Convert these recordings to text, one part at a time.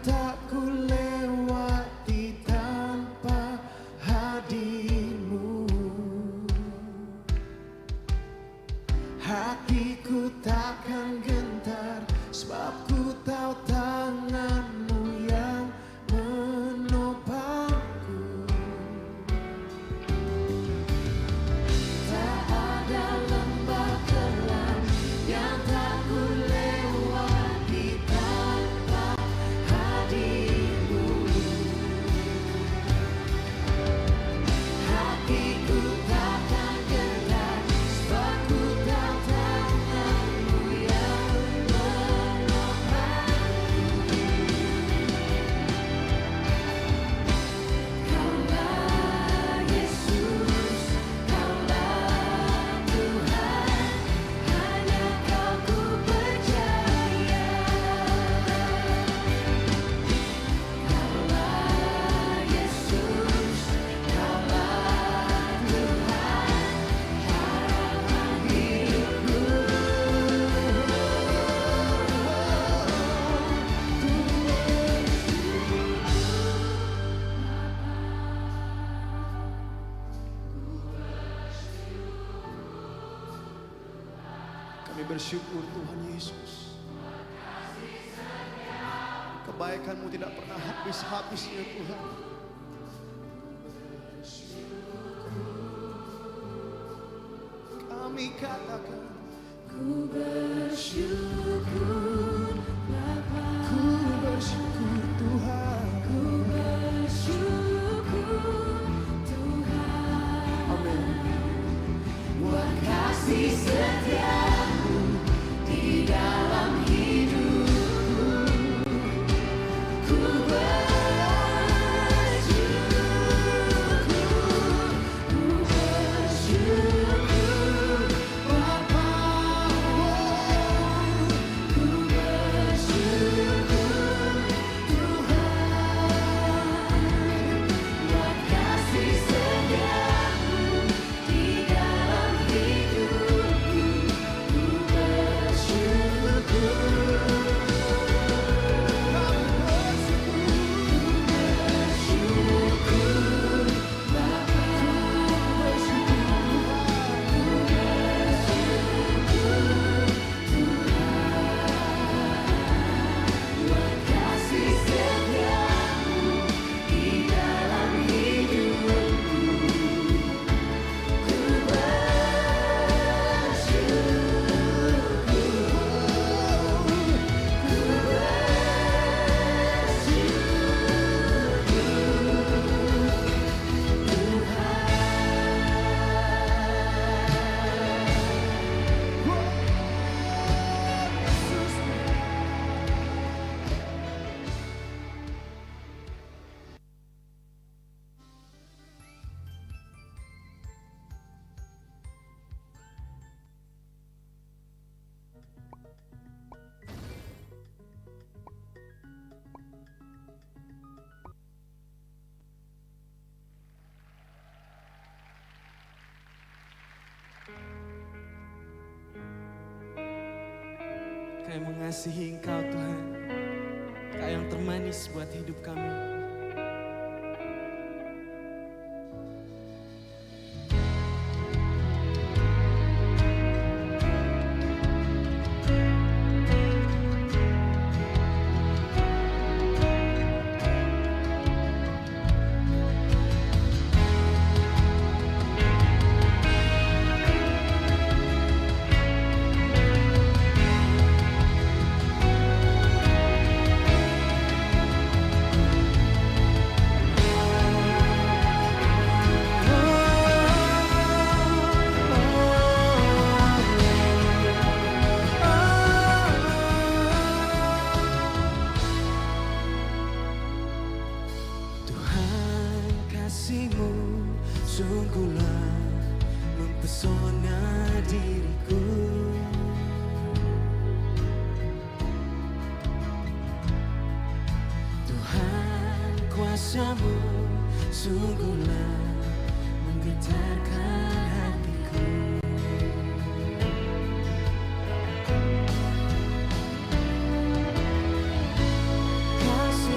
tak ku lewati tanpa hadirmu. Hatiku takkan gentar, sebab ku tahu tanganmu yang menopangku. Tak ada lembah kelam yang tak ku lewati tanpa hadirmu. Hatiku takkan gentar, sebab ku tahu tanganmu yang menopangku. Kaulah Yesus, Kaulah Tuhan, hanya Kau ku percaya. Kaulah Yesus, Kaulah Tuhan, harapan hidupku. Kami bersyukur Tuhan Yesus, kebaikan-Mu tidak pernah habis-habisnya Tuhan. Kami katakan ku bersyukur Bapa, ku bersyukur Tuhan, ku bersyukur Tuhan. Amin. Buat kasih setia-Mu di dalam hidupku, ku bersyukur Bapa, ku bersyukur Tuhan. Buat kasih setia-Mu di dalam hidupku, ku bersyukur. Kami mengasihi Engkau Tuhan, Kau yang termanis buat hidup kami. sungguhlah mempesona diriku. Tuhan, kuasa-Mu sungguhlah menggetarkan hatiku. Kasih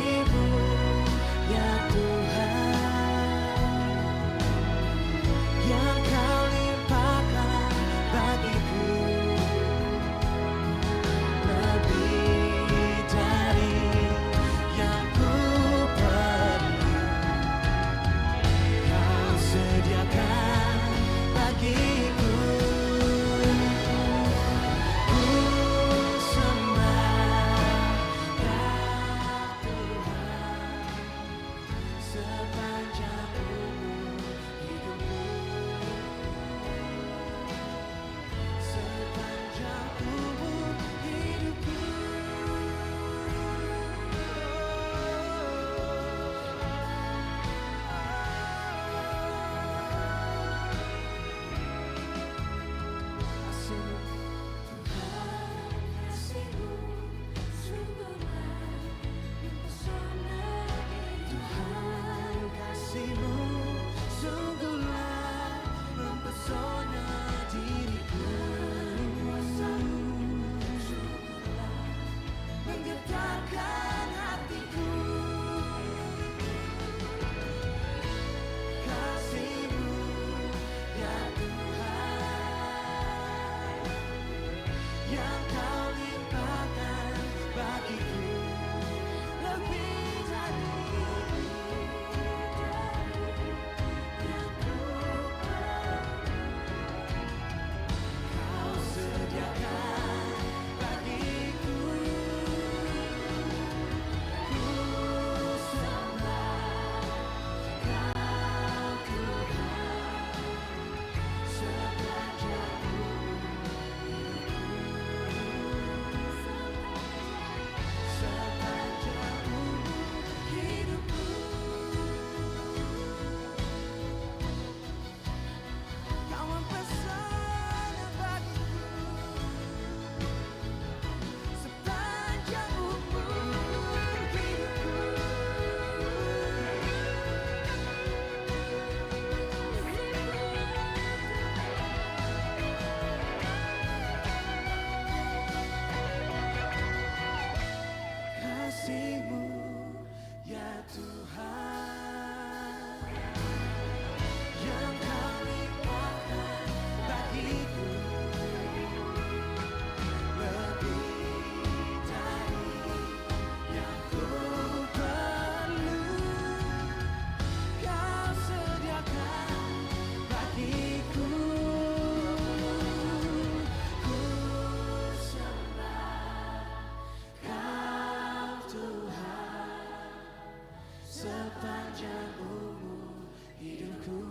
sepanjang umur hidupku,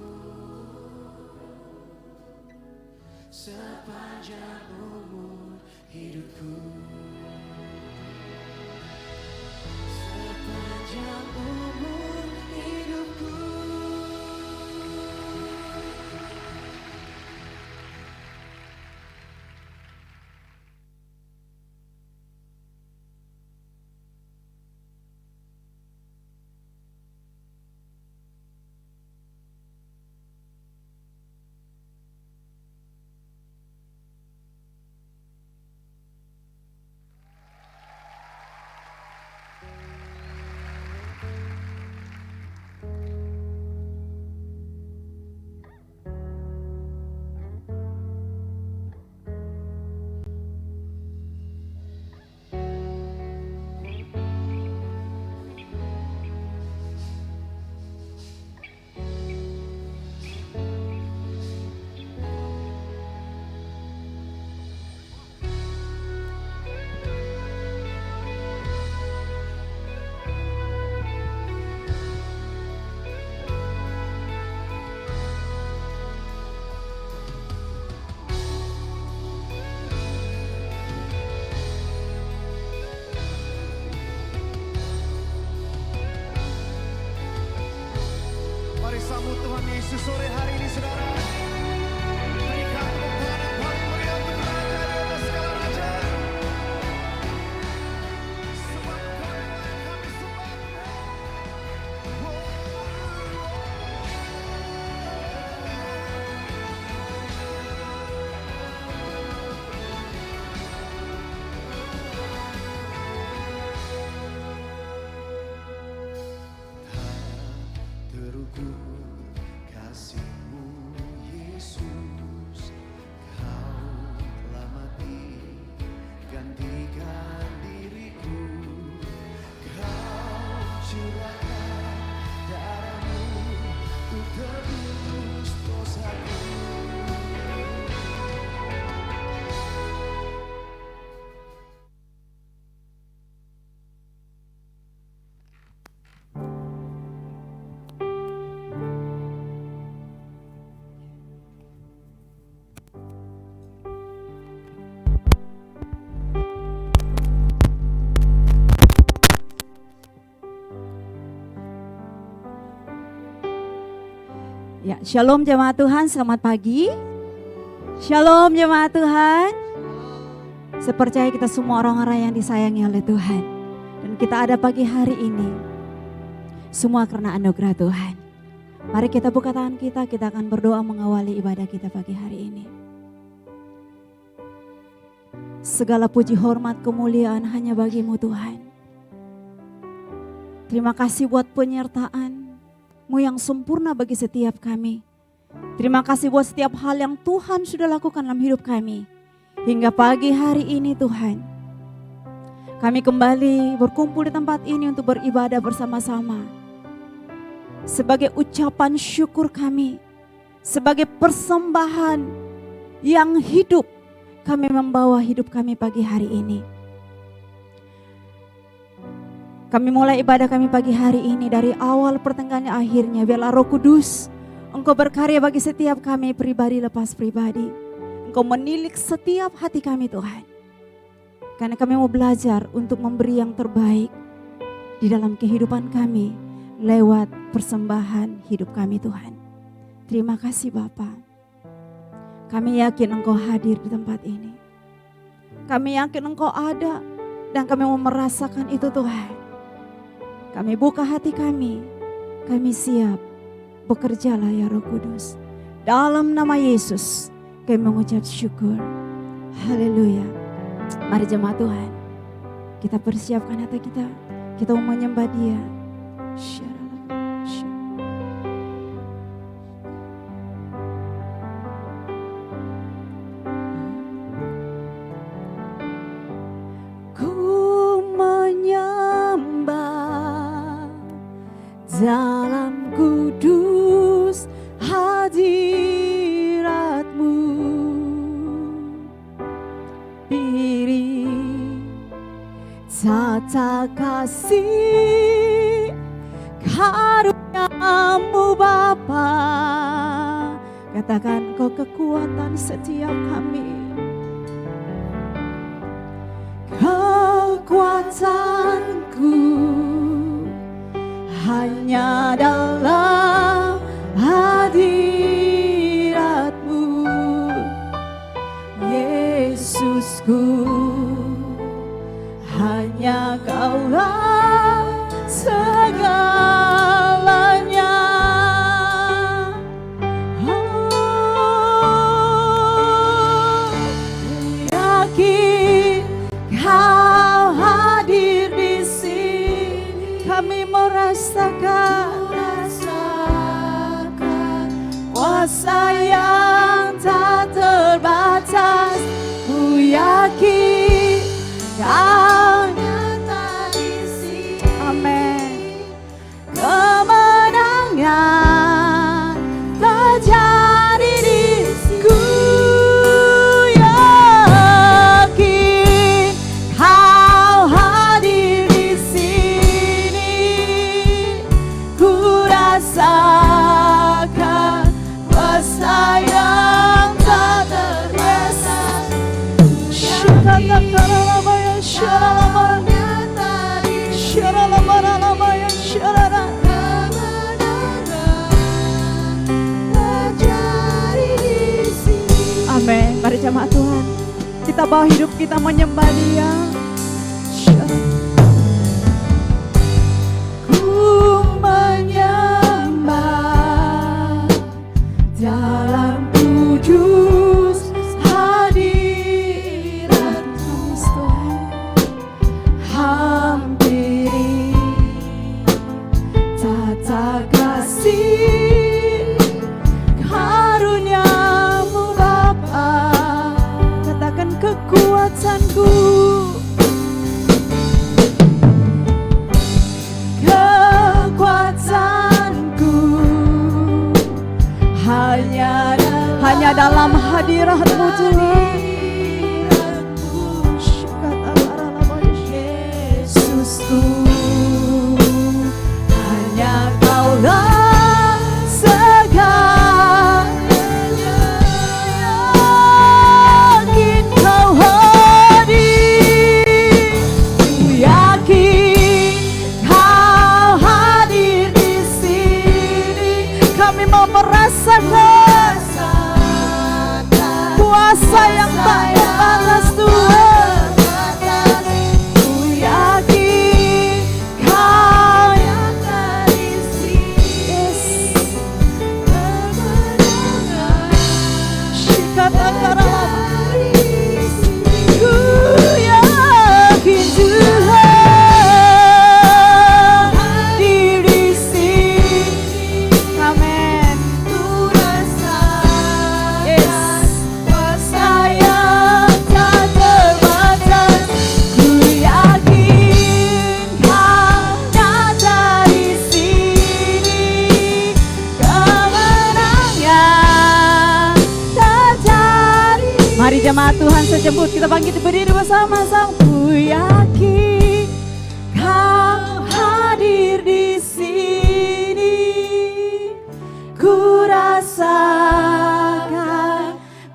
sepanjang umur hidupku. Mari sambut Tuhan Yesus sore hari ini, saudara. Berikan tepuk tangan yang paling meriah untuk Raja di atas segala raja. Sebab Engkau yang layak kami sembah, terukur kasih-Mu Yesus, Kau telah mati gantikan diriku, Kau curahkan darah-Mu untuk tebus dosaku. Ya, shalom jemaat Tuhan, selamat pagi. Shalom jemaat Tuhan. Saya percaya kita semua orang-orang yang disayangi oleh Tuhan. Dan kita ada pagi hari ini, semua karena anugerah Tuhan. Mari kita buka tangan kita akan berdoa mengawali ibadah kita pagi hari ini. Segala puji hormat kemuliaan hanya bagi-Mu Tuhan. Terima kasih buat penyertaan-Mu yang sempurna bagi setiap kami. Terima kasih buat setiap hal yang Tuhan sudah lakukan dalam hidup kami. Hingga pagi hari ini Tuhan, kami kembali berkumpul di tempat ini untuk beribadah bersama-sama. Sebagai ucapan syukur kami, sebagai persembahan yang hidup, kami membawa hidup kami pagi hari ini. Kami mulai ibadah kami pagi hari ini dari awal pertengahan akhirnya. Biarlah Roh Kudus Engkau berkarya bagi setiap kami pribadi lepas pribadi. Engkau menilik setiap hati kami Tuhan. Karena kami mau belajar untuk memberi yang terbaik di dalam kehidupan kami lewat persembahan hidup kami Tuhan. Terima kasih Bapa. Kami yakin Engkau hadir di tempat ini. Kami yakin Engkau ada dan kami mau merasakan itu Tuhan. Kami buka hati kami siap, bekerjalah ya Roh Kudus. Dalam nama Yesus kami mengucap syukur. Haleluya. Mari jemaat Tuhan, kita persiapkan hati kita mau menyembah Dia. Dalam kudus hadirat-Mu, piring tata kasih karunia Kamu Bapa, katakan Kau kekuatan setiap kami. Kekuatanku hanya dalam hadirat-Mu, Yesusku. Hanya Kaulah segalanya. Yakin Kau hadir di sini, kami merasakan kuasa yang tak terbatas. Ku yakin Kau nyata di sini. Amin. Kemenangan terjadi di sini. Ku yakin Kau hadir di sini. Ku rasakan kuasa yang tak terbatas. Amin. Mari jemaat Tuhan, kita bawa hidup kita menyembah Dia. Ku menyembah dalam kudus hadirat-Mu, hampiri tata kasih karunia-Mu Bapa. Katakan kekuatanku, kekuatanku hanya dalam hadirat-Mu Tuhan. Yesusku, hanya Kaulah segalanya. Yakin Kau hadir, ku yakin Kau hadir di sini. Kami mau merasakan kuasa yang tak terbatas Tuhan. Ku yakin Kau nyata di sini. Ku yakin Tuhan hadir di sini. Amin. Ku rasakan kuasa yang tak terbatas. Ku yakin Kau nyata di sini. Kemenangan terjadi. Mari jemaat Tuhan sejemput kita bangkit berdiri bersama-sama. Ku yakin Kau hadir di sini. Ku rasakan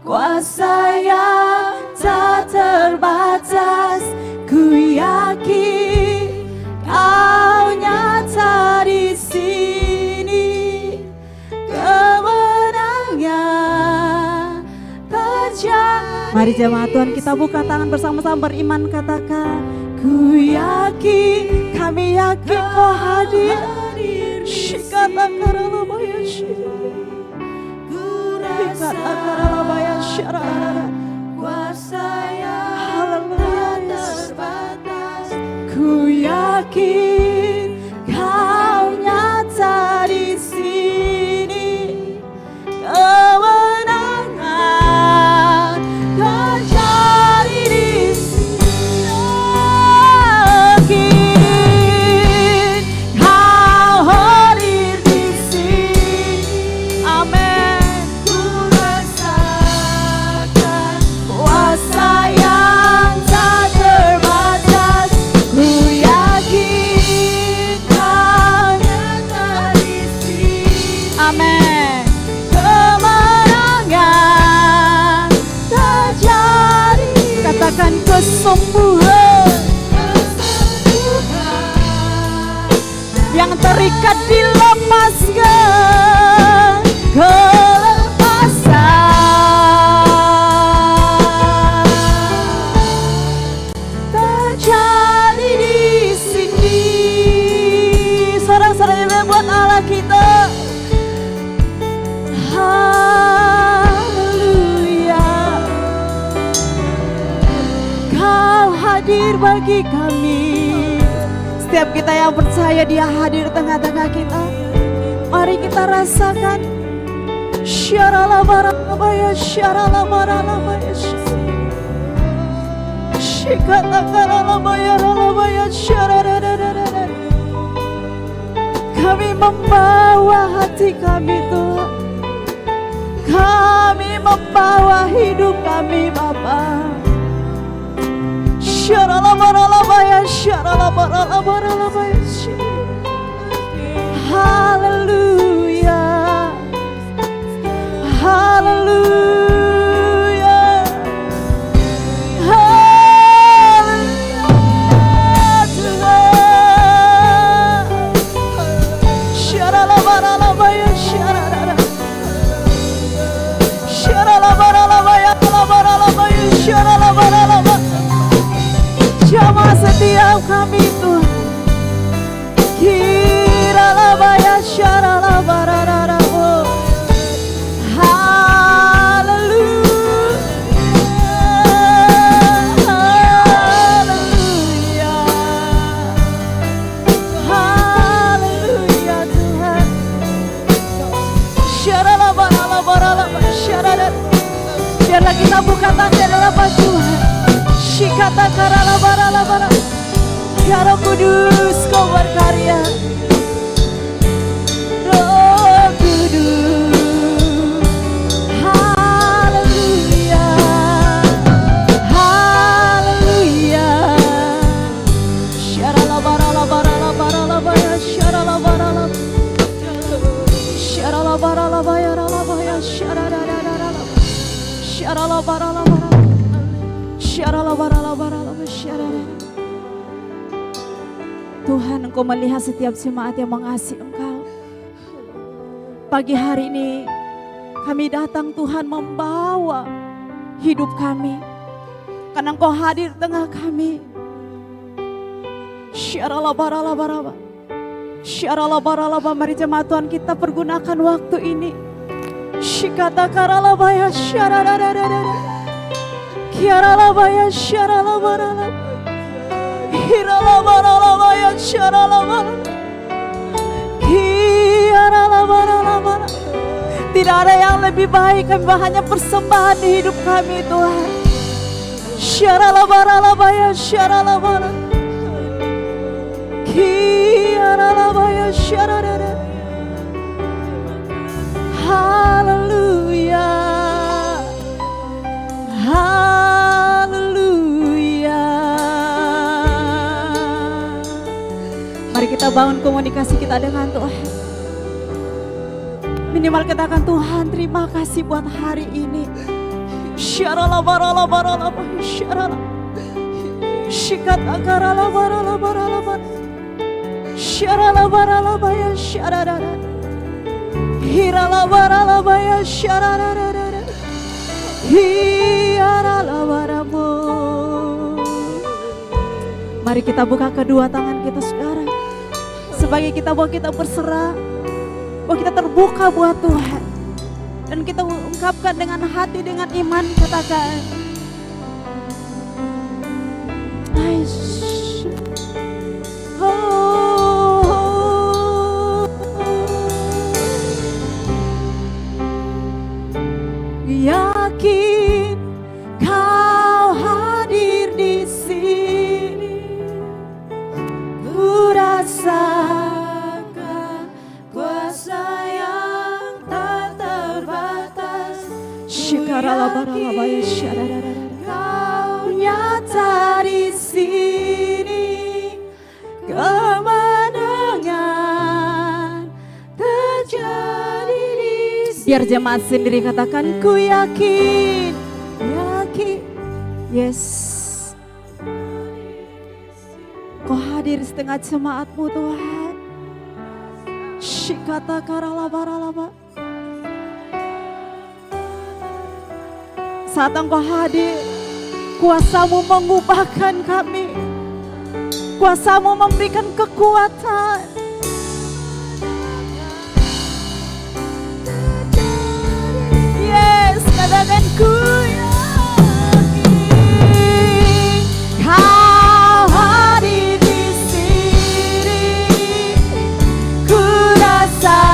kuasa yang tak terbatas. Ku yakin Kau nyata di sini. Kemenangan terjadi. Mari jemaat Tuhan kita buka tangan bersama-sama beriman, katakan ku yakin, kami yakin Kau hadir. Kuasa yang terbatas. Ku yakin Kau nyata di sini. Kemenangan terjadi di sini. Yakin Kau hadir di sini. katakan kesembuhan yang terikat dilepaskan, kelepasan terjadi di sini. Sorak-soraknya buat Allah kita. Haleluya, Kau hadir bagi kami. Setiap kita yang percaya Dia hadir tengah-tengah kita. Mari kita rasakan. Syaralabarabaya, syaralabarabaya, syikatakaralabaya, ralabaya, syararararara. Kami membawa hati kami Tuhan. Kami membawa hidup kami Bapa. Syaralabarabaya, syaralabarabaya. Haleluya, haleluya, haleluya Tuhan. Syaralabarabaya, syarara. Syaralabarabaya, labarabaya, syaralabarabaya. Jamah setiap kami Tuhan. Kiralabaya syaralabarara. Haleluya, haleluya, haleluya Tuhan. Syaralabarara, syarara. Biarlah kita buka tanda dalam Tuhan. Shikata karala barala bara. Ya Roh Kudus Kau berkarya. Roh Kudus. Haleluya, haleluya. Syarala barala barala barala bara. Syarala barala. Syarala barala barala bara. Syarala. Syarala barala bara. Tuhan, Engkau melihat setiap jemaat yang mengasihi Engkau. Pagi hari ini kami datang Tuhan membawa hidup kami, karena Engkau hadir tengah kami. Mari jemaat Tuhan kita pergunakan waktu ini. Shikata karalabaya syararararara. Kiaralabaya syaralabarala. Hiralabaralabaya syaralabara. Kiaralabaralabara. Tidak ada yang lebih baik, kami hanya persembahan di hidup kami Tuhan. Syaralabaralabaya syaralabara. Kiaralabaya syararara. Haleluya, haleluya. Mari kita bangun komunikasi kita dengan Tuhan. Minimal katakan, Tuhan terima kasih buat hari ini. Syaralabaralabaralaba, syarala. Shikatakaralabaralabaralaba. Syaralabaralabaya syararara. Hiralabaralabaya syararara. Hiaralabarabo. Mari kita buka kedua tangan kita sekarang. Sebagai kita bahwa kita berserah, bahwa kita terbuka buat Tuhan. Dan kita ungkapkan dengan hati, dengan iman, katakan, yakin Kau hadir di sini, ku rasakan kuasa yang tak terbatas. Kau nyata di sini, kemenangan terjadi di sini. Biar jemaat sendiri katakan, ku yakin, yakin. Yes. hadir setengah jemaat-Mu Tuhan. Shikata karalabaralaba. Saat Engkau hadir, kuasa-Mu mengubahkan kami. Kuasa-Mu memberikan kekuatan. Yes, katakan ku yakin Kau hadir di sini. Ku rasakan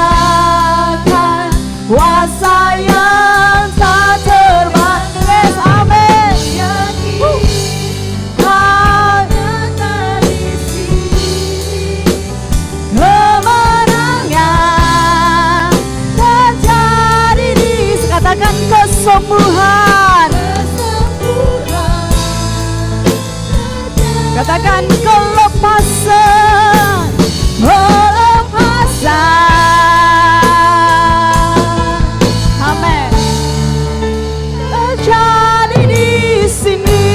kuasa yang tak terbatas. Amin. Kau nyata di sini. Kemenangan terjadi di sini. Katakan kesembuhan. Katakan kelepasan. Amin. Terjadi di sini.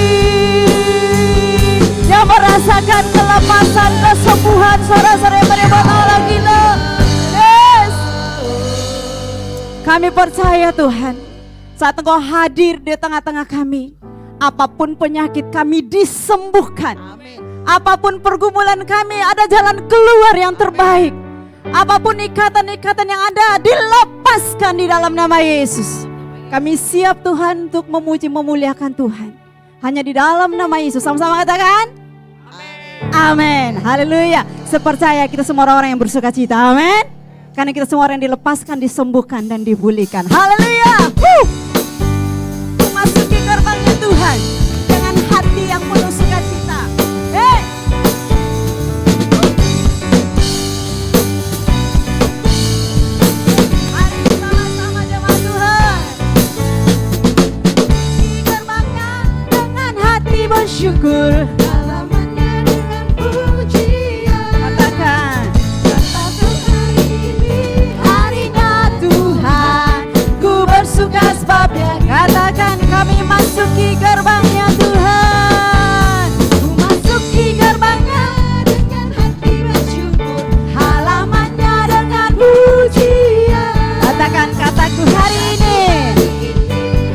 Yang merasakan kelepasan, kesembuhan, saudara-saudara yang beriman Allah kita. Yes. Kami percaya Tuhan, saat Engkau hadir di tengah-tengah kami, apapun penyakit kami disembuhkan. Apapun pergumulan kami, ada jalan keluar yang terbaik. Apapun ikatan-ikatan yang ada, dilepaskan di dalam nama Yesus. Kami siap Tuhan untuk memuji memuliakan Tuhan. Hanya di dalam nama Yesus. Sama-sama katakan amin. Haleluya. Sepercaya kita semua orang yang bersuka cita. Amin. Karena kita semua orang yang dilepaskan, disembuhkan dan dipulihkan. Haleluya. Memasuki gerbangnya Tuhan dengan hati yang penuh sukacita. Mari sama-sama jemaat Tuhan. Di gerbangnya dengan hati bersyukur. Halamannya dengan pujian. Katakan harinya Tuhan, ku bersuka sebabnya. Katakan kami masuki gerbangnya Tuhan. Ku masuki gerbangnya dengan hati bersyukur. Halamannya dengan pujian. Katakan kataku hari ini.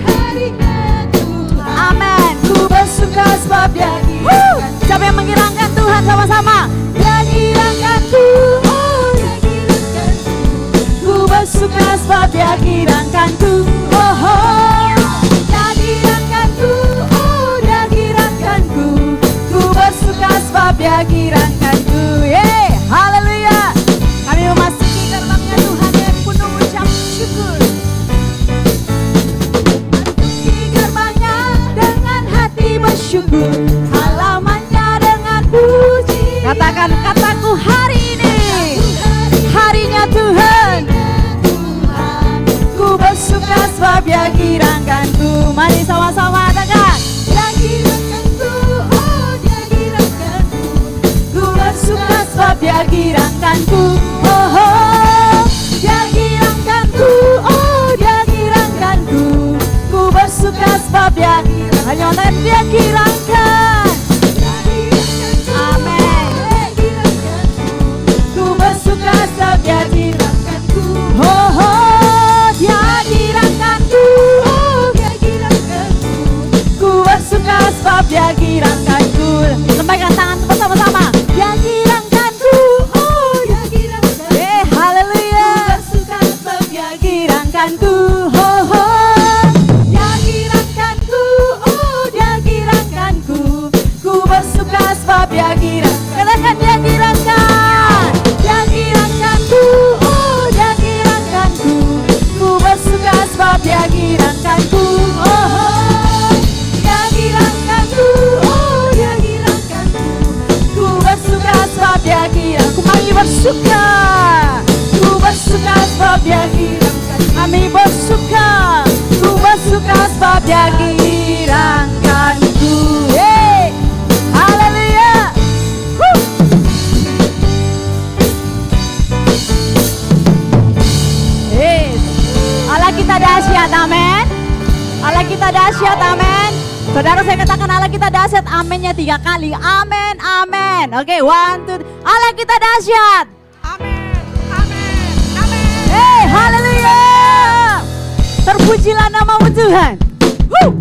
Harinya Tuhan. Amin. Ku bersuka sebab Dia girangkan. Siapa yang menggirangkan Tuhan sama-sama? Dia girangkanku, oh Dia girangkanku. Ku bersuka sebab Dia girangkanku. Oh, oh. Dia girangkanku, oh Dia girangkanku. Ku bersuka sebab Dia girangkanku. Yeay, haleluya. Kami memasuki gerbangnya Tuhan dengan penuh ucap syukur. Masuki gerbangnya dengan hati bersyukur. Halamannya dengan puji. Katakan kataku hari ini. Harinya Tuhan. Ku bersuka sebab Dia girangkanku. Mari sama-sama katakan. Dia girangkanku, oh Dia girangkanku. Ku bersuka sebab Dia girangkanku. Oh, oh. Dia girangkanku, oh Dia girangkanku. Ku bersuka sebab Dia girangkanku. Hanya Dia girangkan. Amin. Ku bersuka sebab Dia girangkanku. Oh, oh. Dia girangkanku, oh Dia girangkanku. Ku bersuka sebab Dia girangkanku. Lambaikan tangan bersama-sama. Dia girangkanku, oh Dia girangkanku. Haleluya. Ku bersuka sebab Dia girangkanku. Oh, oh. Dia girangkanku, oh Dia girangkanku. Ku bersuka sebab Dia girangkan. Katakan Dia girangkan. Dia girangkanku, oh Dia girangkanku. Ku bersuka sebab Dia girangkanku. Oh, oh. Dia girangkanku, oh Dia girangkanku. Ku bersuka sebab Dia girangkan. Kami bersuka. Ku bersuka sebab Dia girangkan. Kami bersuka. Ku bersuka sebab Dia girangkanku. Yeay. Haleluya. Yes. Allah kita dahsyat, amin. Allah kita dahsyat, amin. Saudara, saya katakan Allah kita dahsyat, amennya 3 kali. Amin, amin. Oke, 1, 2, Allah kita dahsyat. Amin, amin, amin. Hey, haleluya. Terpujilah namamu Tuhan. Woo.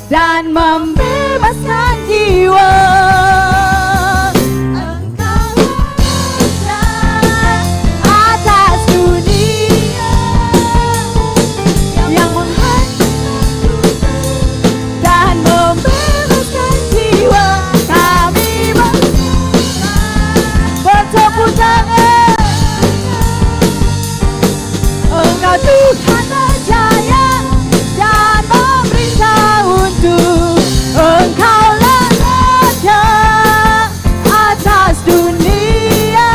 Dan membebaskan jiwa. Engkau raja atas dunia yang menghancurkan dan membebaskan jiwa. Kami bertepuk tangan. Engkau Tuhan berjaya dan memerintah untuk Engkaulah Raja atas dunia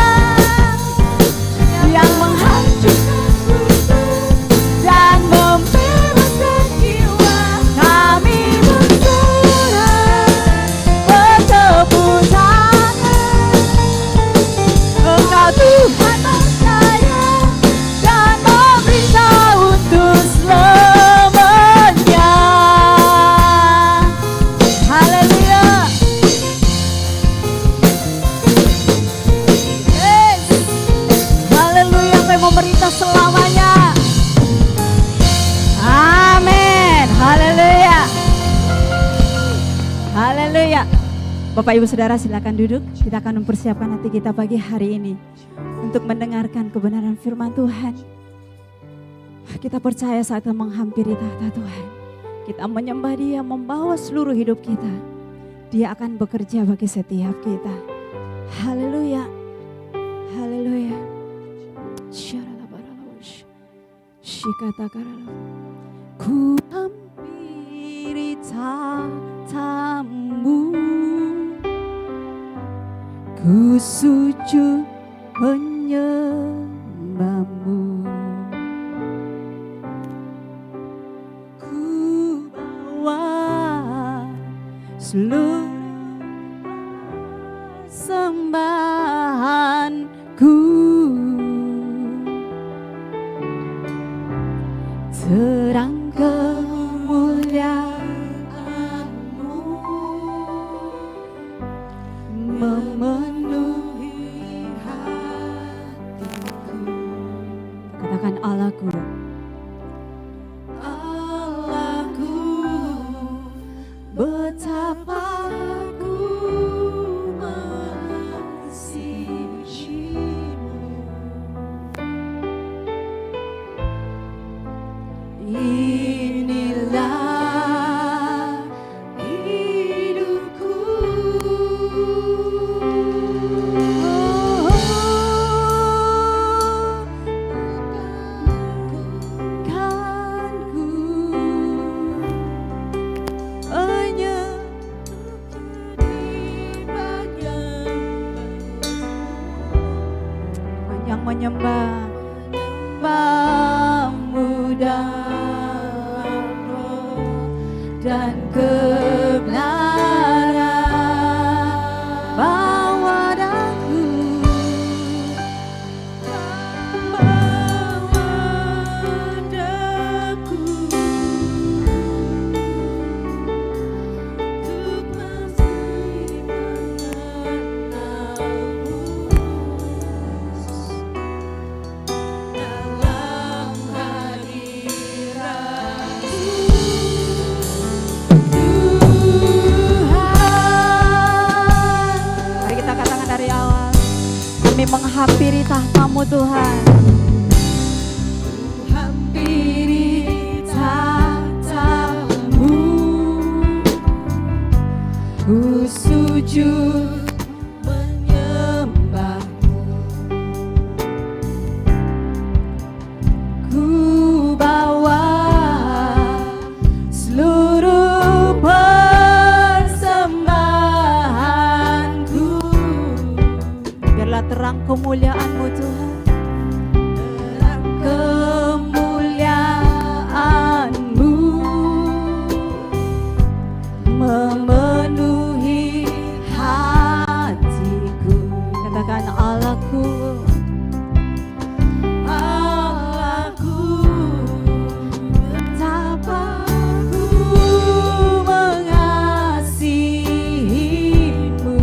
yang menghancurkan kutub dan membebaskan jiwa. Kami bersorak bertepuk tangan. Engkau Tuhan berjaya dan memerintah untuk selamanya. Haleluya. Yes. Haleluya, Engkau memerintah selamanya. Amin. Haleluya. Haleluya. Bapak Ibu Saudara silakan duduk. Kita akan mempersiapkan hati kita pagi hari ini untuk mendengarkan kebenaran firman Tuhan. Kita percaya saat kita menghampiri tahta Tuhan, kita menyembah Dia, membawa seluruh hidup kita. Dia akan bekerja bagi setiap kita. Haleluya. Haleluya. Ku hampiri tahta-Mu, ku sujud menyembah-Mu. Ku bawa seluruh sembahanku, terang kemuliaan-Mu memenuhi hatiku. Katakan Allahku, Allahku, betapa ku mengasihi-Mu. Inilah hidupku. Kan ku yang menyembah-Mu dalam roh dan kebenaran. Bawa daku, untuk masih mengenal-Mu dalam hadirat-Mu, Tuhan. Mari kita katakan dari awal, kami menghampiri tahta-Mu Tuhan. Hampiri tahta-Mu, ku sujud menyembah-Mu. Ku bawa seluruh persembahanku, biarlah terang kemuliaan-Mu Tuhan. Terang kemuliaan-Mu memenuhi hatiku. Katakan Allahku, Allahku, betapa ku mengasihi-Mu.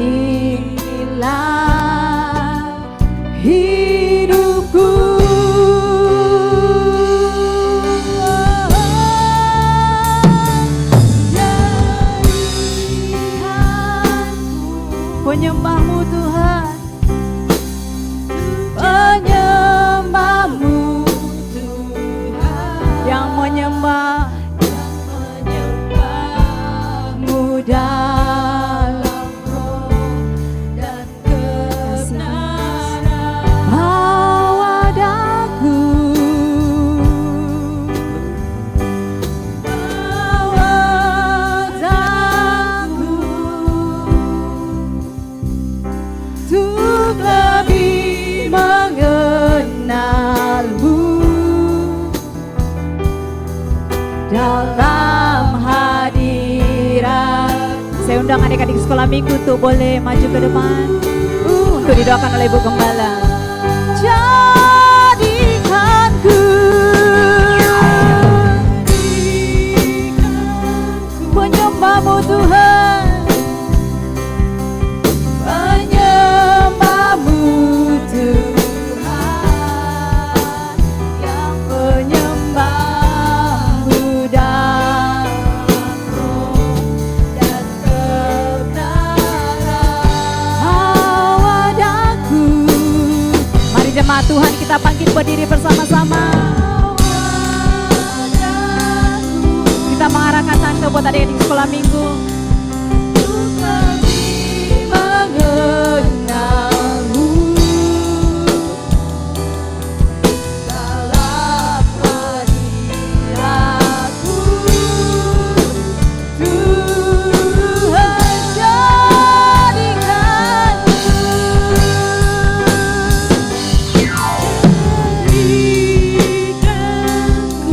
Inilah hidupku. Penyembah-Mu Tuhan, penyembah-Mu Tuhan, yang menyembah-Mu dalam roh dan kebenaran. Bawa daku, bawa daku, untuk lebih mengenal-Mu dalam hadirat. Saya undang adik-adik sekolah minggu tuh boleh maju ke depan untuk didoakan oleh Ibu Gembala. Jadikanku penyembah-Mu Tuhan, penyembah-Mu Tuhan, yang menyembah-Mu dalam roh dan kebenaran. Bawa daku, kita bangkit berdiri bersama-sama. Kita mengarahkan tante buat adik-adik sekolah minggu.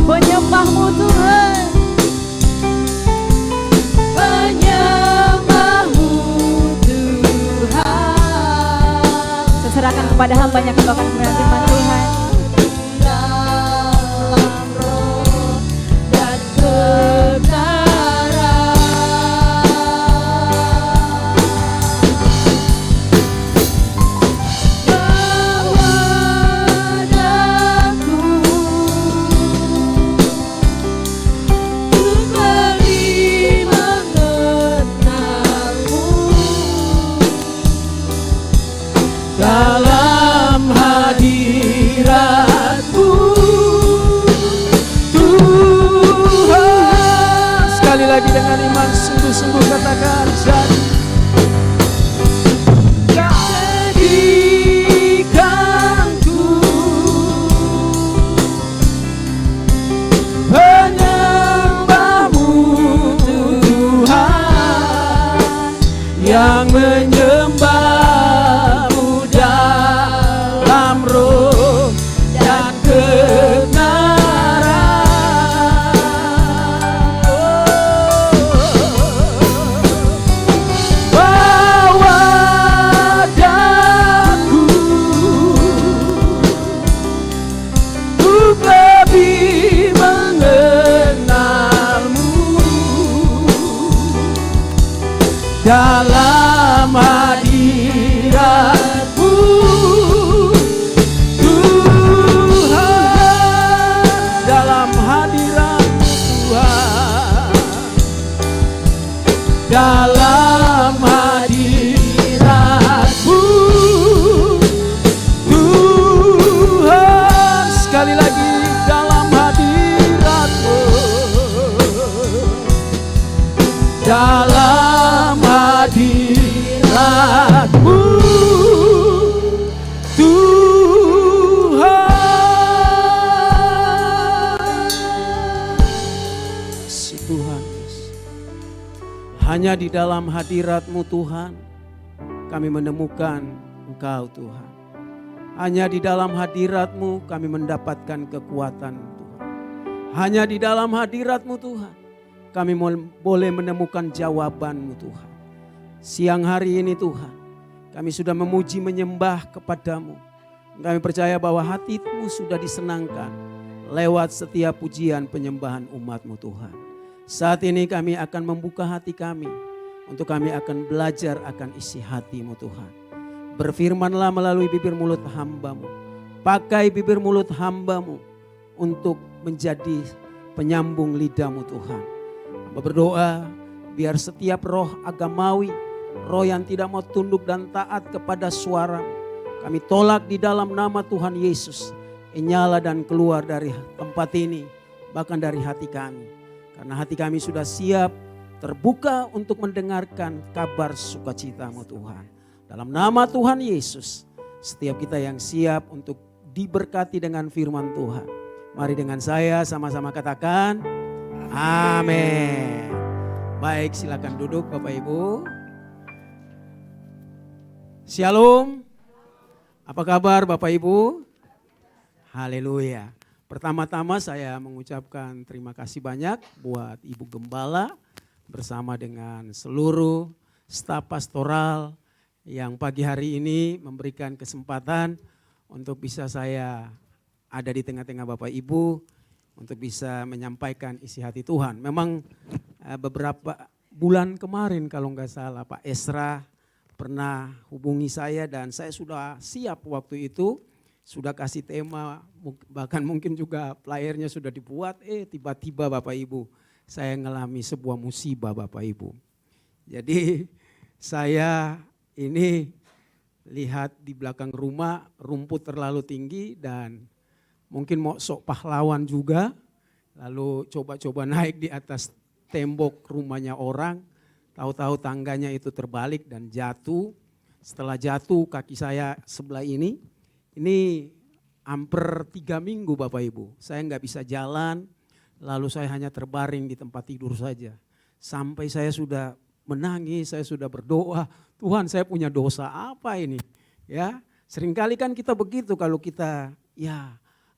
Menyembahmu Tuhan, menyembahmu Tuhan. Saya serahkan kepada hamba-Nya yang akan memberikan firman Tuhan. Dalam roh dan kebenaran. Kepadaku beri mengenalmu dalam hadiratmu Tuhan. Sekali lagi dengan iman sungguh-sungguh katakan Jadikanku penyembahmu Tuhan, yang menyembahmu dalam roh dan kebenaran. Bawa daku untuk lebih mengenalmu dalam hadiratmu Tuhan, dalam hadiratmu Tuhan, dalam hadiratmu Tuhan. Sekali lagi dalam hadiratmu, dalam hadiratmu Tuhan. si Tuhan. Hanya di dalam hadirat-Mu Tuhan, kami menemukan Engkau Tuhan. Hanya di dalam hadirat-Mu kami mendapatkan kekuatan Tuhan. Hanya di dalam hadirat-Mu Tuhan, kami boleh menemukan jawaban-Mu Tuhan. Siang hari ini Tuhan, kami sudah memuji menyembah kepada-Mu. Kami percaya bahwa hati-Mu sudah disenangkan lewat setiap pujian penyembahan umat-Mu Tuhan. Saat ini kami akan membuka hati kami untuk kami akan belajar akan isi hati-Mu Tuhan. Berfirmanlah melalui bibir mulut hamba-Mu. Pakai bibir mulut hamba-Mu untuk menjadi penyambung lidah-Mu Tuhan. Hamba berdoa biar setiap roh agamawi, roh yang tidak mau tunduk dan taat kepada suara, kami tolak di dalam nama Tuhan Yesus. Nyala dan keluar dari tempat ini, bahkan dari hati kami. Karena hati kami sudah siap terbuka untuk mendengarkan kabar sukacita-Mu Tuhan. Dalam nama Tuhan Yesus, setiap kita yang siap untuk diberkati dengan firman Tuhan. Mari dengan saya sama-sama katakan, amin. Baik, silakan duduk Bapak Ibu. Shalom. Apa kabar Bapak Ibu? Haleluya. Pertama-tama saya mengucapkan terima kasih banyak buat Ibu Gembala bersama dengan seluruh staf pastoral yang pagi hari ini memberikan kesempatan untuk bisa saya ada di tengah-tengah Bapak Ibu untuk bisa menyampaikan isi hati Tuhan. Memang beberapa bulan kemarin kalau nggak salah Pak Esra pernah hubungi saya dan saya sudah siap waktu itu. Sudah kasih tema, bahkan mungkin juga flyernya sudah dibuat, tiba-tiba Bapak Ibu, saya ngalami sebuah musibah Bapak Ibu. Jadi saya ini lihat di belakang rumah rumput terlalu tinggi dan mungkin mau sok pahlawan juga. Lalu coba-coba naik di atas tembok rumahnya orang. Tahu-tahu tangganya itu terbalik dan jatuh. Setelah jatuh kaki saya sebelah ini hampir 3 minggu Bapak Ibu. Saya nggak bisa jalan, lalu saya hanya terbaring di tempat tidur saja. Sampai saya sudah menangis, saya sudah berdoa, Tuhan saya punya dosa apa ini? Ya, seringkali kan kita begitu kalau kita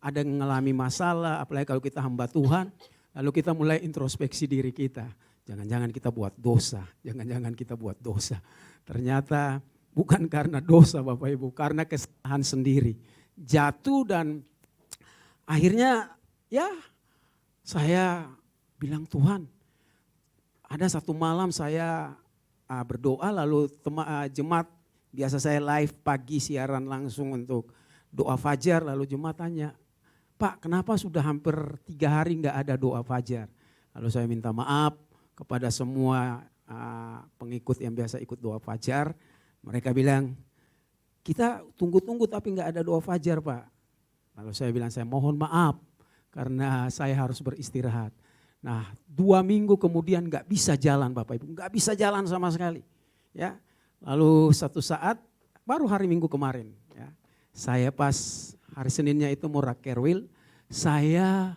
ada mengalami masalah, apalagi kalau kita hamba Tuhan, lalu kita mulai introspeksi diri kita. Jangan-jangan kita buat dosa, jangan-jangan kita buat dosa. Ternyata bukan karena dosa Bapak Ibu, karena kesalahan sendiri. Jatuh dan akhirnya saya bilang Tuhan, ada satu malam saya berdoa lalu jemaat, biasa saya live pagi siaran langsung untuk doa fajar, lalu jemaat tanya, Pak kenapa sudah hampir 3 hari nggak ada doa fajar? Lalu saya minta maaf kepada semua pengikut yang biasa ikut doa fajar. Mereka bilang, kita tunggu-tunggu tapi nggak ada doa fajar Pak. Lalu saya bilang, saya mohon maaf karena saya harus beristirahat. Nah 2 minggu kemudian nggak bisa jalan Bapak Ibu, nggak bisa jalan sama sekali. Ya, lalu satu saat baru hari Minggu kemarin, ya, saya pas hari Seninnya itu mau rakerwil, saya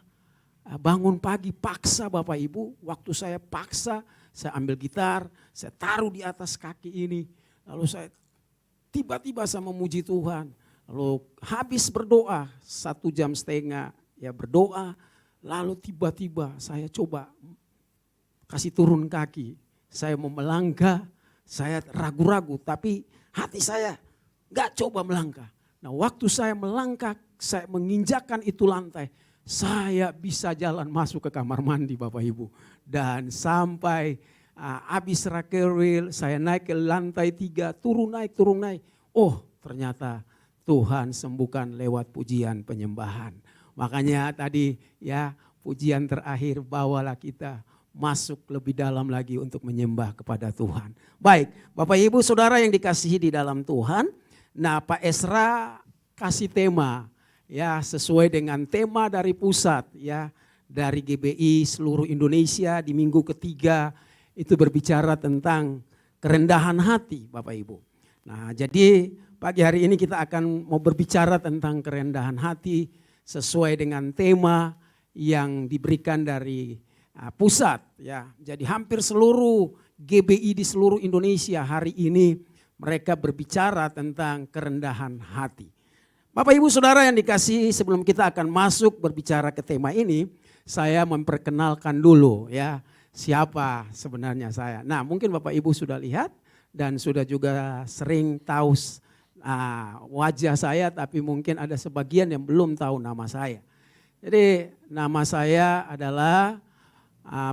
bangun pagi paksa Bapak Ibu, waktu saya paksa, saya ambil gitar, saya taruh di atas kaki ini, lalu saya tiba-tiba saya memuji Tuhan, lalu habis berdoa 1,5 jam ya berdoa, lalu tiba-tiba saya coba kasih turun kaki, saya mau melangkah, saya ragu-ragu tapi hati saya gak coba melangkah. Nah waktu saya melangkah, saya menginjakkan itu lantai, saya bisa jalan masuk ke kamar mandi Bapak Ibu. Dan sampai habis rakerwil, saya naik ke lantai 3, turun naik. Oh ternyata Tuhan sembuhkan lewat pujian penyembahan. Makanya tadi ya pujian terakhir, bawalah kita masuk lebih dalam lagi untuk menyembah kepada Tuhan. Baik Bapak Ibu Saudara yang dikasihi di dalam Tuhan. Nah Pak Esra kasih tema ya sesuai dengan tema dari pusat ya, dari GBI seluruh Indonesia di minggu ketiga itu berbicara tentang kerendahan hati Bapak Ibu. Nah jadi pagi hari ini kita akan mau berbicara tentang kerendahan hati sesuai dengan tema yang diberikan dari pusat ya. Jadi hampir seluruh GBI di seluruh Indonesia hari ini mereka berbicara tentang kerendahan hati. Bapak Ibu Saudara yang dikasihi, sebelum kita akan masuk berbicara ke tema ini, saya memperkenalkan dulu ya siapa sebenarnya saya. Nah mungkin Bapak Ibu sudah lihat dan sudah juga sering tahu wajah saya, tapi mungkin ada sebagian yang belum tahu nama saya. Jadi nama saya adalah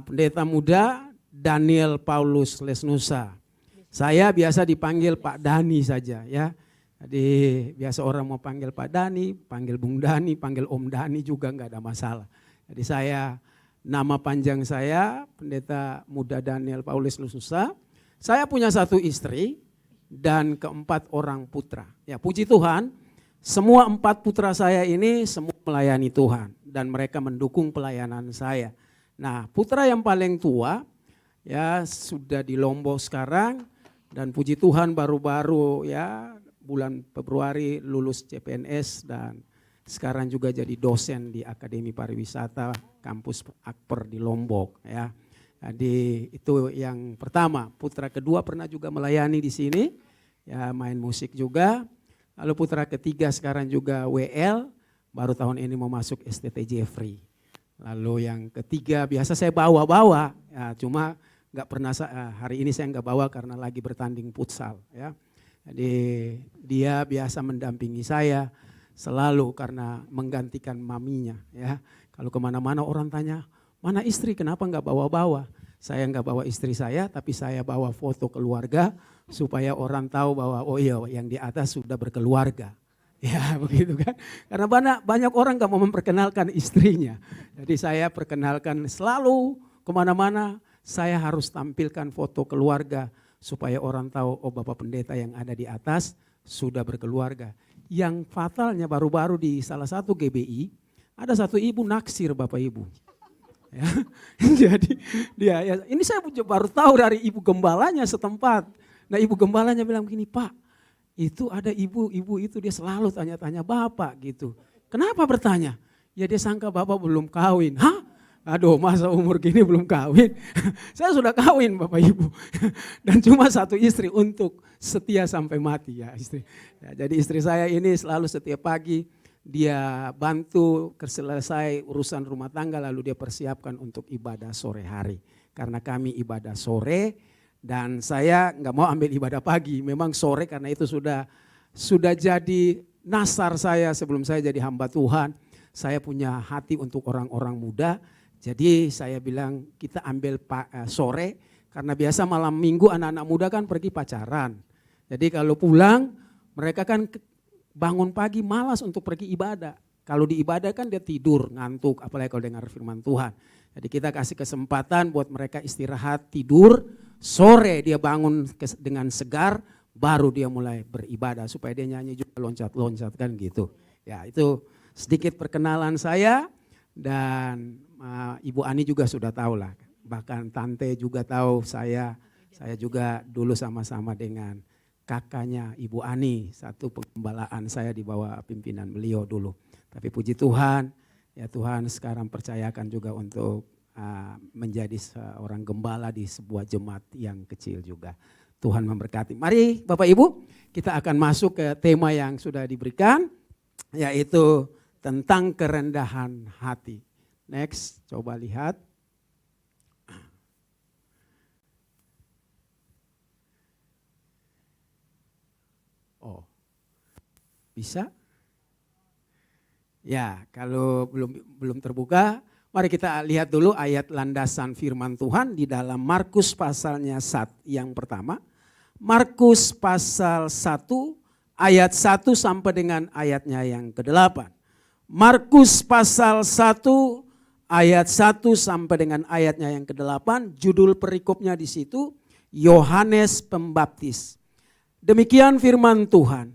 Pendeta Muda Daniel Paulus Lesnusa. Saya biasa dipanggil Pak Dani saja ya. Jadi biasa orang mau panggil Pak Dani, panggil Bung Dani, panggil Om Dani juga nggak ada masalah. Jadi nama panjang saya Pendeta Muda Daniel Paulus Lesnusa. Saya punya 1 istri dan 4 orang putra. Ya puji Tuhan, semua 4 putra saya ini semua melayani Tuhan dan mereka mendukung pelayanan saya. Nah putra yang paling tua ya sudah di Lombok sekarang dan puji Tuhan baru-baru ya bulan Februari lulus CPNS dan sekarang juga jadi dosen di Akademi Pariwisata Kampus Akper di Lombok ya. Jadi itu yang pertama. Putra kedua pernah juga melayani di sini ya, main musik juga. Lalu putra ketiga sekarang juga WL, baru tahun ini mau masuk STT Jeffrey. Lalu yang ketiga biasa saya bawa-bawa ya, cuma nggak pernah hari ini saya nggak bawa karena lagi bertanding futsal ya. Jadi dia biasa mendampingi saya selalu karena menggantikan maminya ya. Kalau kemana-mana orang tanya, mana istri kenapa nggak bawa-bawa? Saya nggak bawa istri saya tapi saya bawa foto keluarga supaya orang tahu bahwa oh iya yang di atas sudah berkeluarga. Ya begitu kan. Karena banyak orang nggak mau memperkenalkan istrinya. Jadi saya perkenalkan selalu kemana-mana saya harus tampilkan foto keluarga supaya orang tahu oh Bapak Pendeta yang ada di atas sudah berkeluarga. Yang fatalnya baru-baru di salah satu GBI, ada satu ibu naksir Bapak Ibu. Ya, jadi dia ya, ini saya baru tahu dari ibu gembalanya setempat. Nah ibu gembalanya bilang begini, Pak, itu ada ibu itu dia selalu tanya-tanya Bapak gitu. Kenapa bertanya? Ya dia sangka Bapak belum kawin. Hah? Aduh masa umur gini belum kawin. Saya sudah kawin Bapak Ibu. Dan cuma satu istri untuk setia sampai mati ya istri. Ya, jadi istri saya ini selalu setiap pagi dia bantu selesai urusan rumah tangga lalu dia persiapkan untuk ibadah sore hari. Karena kami ibadah sore dan saya nggak mau ambil ibadah pagi. Memang sore karena itu sudah jadi nasar saya sebelum saya jadi hamba Tuhan. Saya punya hati untuk orang-orang muda. Jadi saya bilang kita ambil sore karena biasa malam minggu anak-anak muda kan pergi pacaran. Jadi kalau pulang mereka kan bangun pagi malas untuk pergi ibadah. Kalau di ibadah kan dia tidur, ngantuk, apalagi kalau dengar firman Tuhan. Jadi kita kasih kesempatan buat mereka istirahat, tidur, sore dia bangun dengan segar, baru dia mulai beribadah. Supaya dia nyanyi juga loncat-loncat kan gitu. Ya itu sedikit perkenalan saya dan Ibu Ani juga sudah tahu lah. Bahkan Tante juga tahu saya juga dulu sama-sama dengan kakaknya Ibu Ani, satu penggembalaan saya di bawah pimpinan beliau dulu. Tapi puji Tuhan, ya Tuhan sekarang percayakan juga untuk menjadi seorang gembala di sebuah jemaat yang kecil juga. Tuhan memberkati. Mari Bapak Ibu, kita akan masuk ke tema yang sudah diberikan, yaitu tentang kerendahan hati. Next, coba lihat. Oh, bisa? Ya, kalau belum terbuka, mari kita lihat dulu ayat landasan firman Tuhan di dalam Markus pasalnya yang pertama. Markus pasal 1 ayat 1 sampai dengan ayatnya yang ke-8. Markus pasal 1 ayat 1 sampai dengan ayatnya yang ke-8, judul perikopnya di situ Yohanes Pembaptis. Demikian firman Tuhan.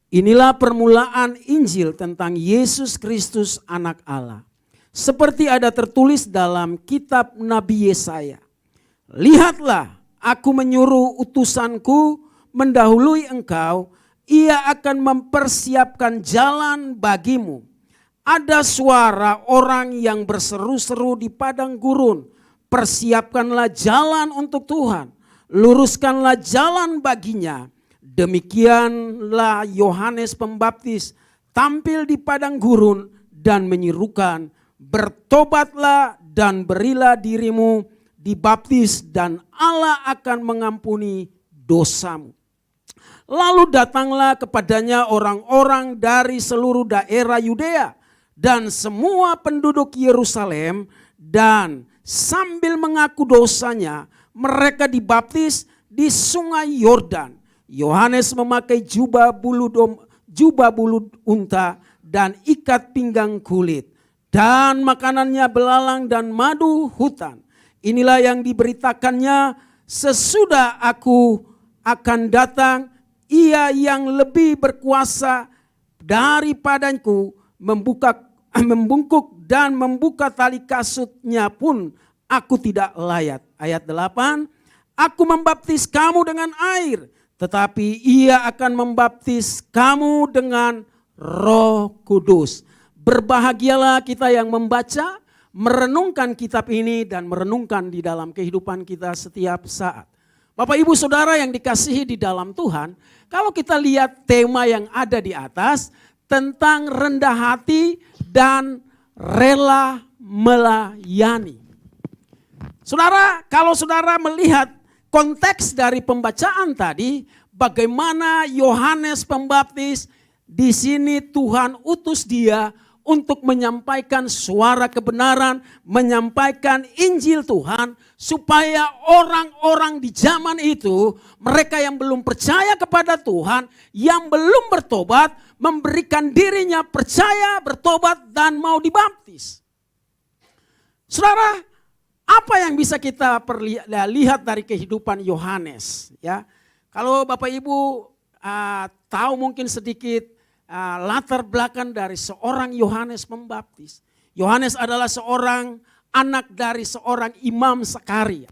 Inilah permulaan Injil tentang Yesus Kristus Anak Allah. Seperti ada tertulis dalam kitab Nabi Yesaya. Lihatlah, aku menyuruh utusanku mendahului engkau, ia akan mempersiapkan jalan bagimu. Ada suara orang yang berseru-seru di padang gurun. Persiapkanlah jalan untuk Tuhan, luruskanlah jalan baginya. Demikianlah Yohanes Pembaptis tampil di padang gurun dan menyerukan, bertobatlah dan berilah dirimu dibaptis dan Allah akan mengampuni dosamu. Lalu datanglah kepadanya orang-orang dari seluruh daerah Yudea dan semua penduduk Yerusalem, dan sambil mengaku dosanya mereka dibaptis di sungai Yordan. Yohanes memakai jubah bulu unta dan ikat pinggang kulit, dan makanannya belalang dan madu hutan. Inilah yang diberitakannya, sesudah aku akan datang, ia yang lebih berkuasa daripadaku, membungkuk dan membuka tali kasutnya pun aku tidak layak. Ayat 8, aku membaptis kamu dengan air, tetapi ia akan membaptis kamu dengan Roh Kudus. Berbahagialah kita yang membaca, merenungkan kitab ini dan merenungkan di dalam kehidupan kita setiap saat. Bapak Ibu Saudara yang dikasihi di dalam Tuhan, kalau kita lihat tema yang ada di atas tentang rendah hati dan rela melayani. Saudara, kalau saudara melihat konteks dari pembacaan tadi, bagaimana Yohanes Pembaptis di sini Tuhan utus dia untuk menyampaikan suara kebenaran, menyampaikan Injil Tuhan, supaya orang-orang di zaman itu, mereka yang belum percaya kepada Tuhan, yang belum bertobat, memberikan dirinya percaya, bertobat, dan mau dibaptis. Saudara, apa yang bisa kita lihat dari kehidupan Yohanes? Ya, kalau Bapak Ibu tahu mungkin sedikit latar belakang dari seorang Yohanes Pembaptis. Yohanes adalah seorang anak dari seorang imam Sakaria.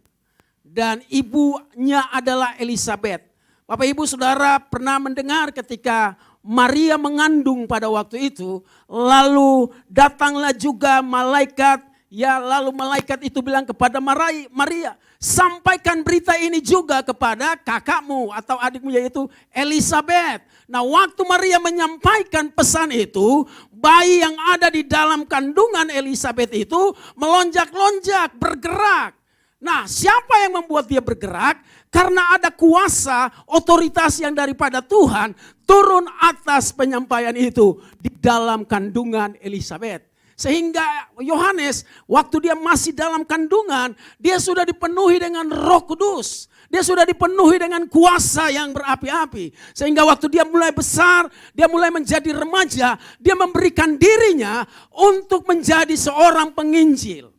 Dan ibunya adalah Elisabeth. Bapak Ibu Saudara pernah mendengar ketika Maria mengandung pada waktu itu. Lalu datanglah juga malaikat. Lalu malaikat itu bilang kepada Maria, sampaikan berita ini juga kepada kakakmu atau adikmu yaitu Elisabeth. Nah, waktu Maria menyampaikan pesan itu, bayi yang ada di dalam kandungan Elisabeth itu melonjak-lonjak, bergerak. Nah, siapa yang membuat dia bergerak? Karena ada kuasa, otoritas yang daripada Tuhan turun atas penyampaian itu di dalam kandungan Elisabeth. Sehingga Yohanes waktu dia masih dalam kandungan, dia sudah dipenuhi dengan Roh Kudus. Dia sudah dipenuhi dengan kuasa yang berapi-api. Sehingga waktu dia mulai besar, dia mulai menjadi remaja, dia memberikan dirinya untuk menjadi seorang penginjil.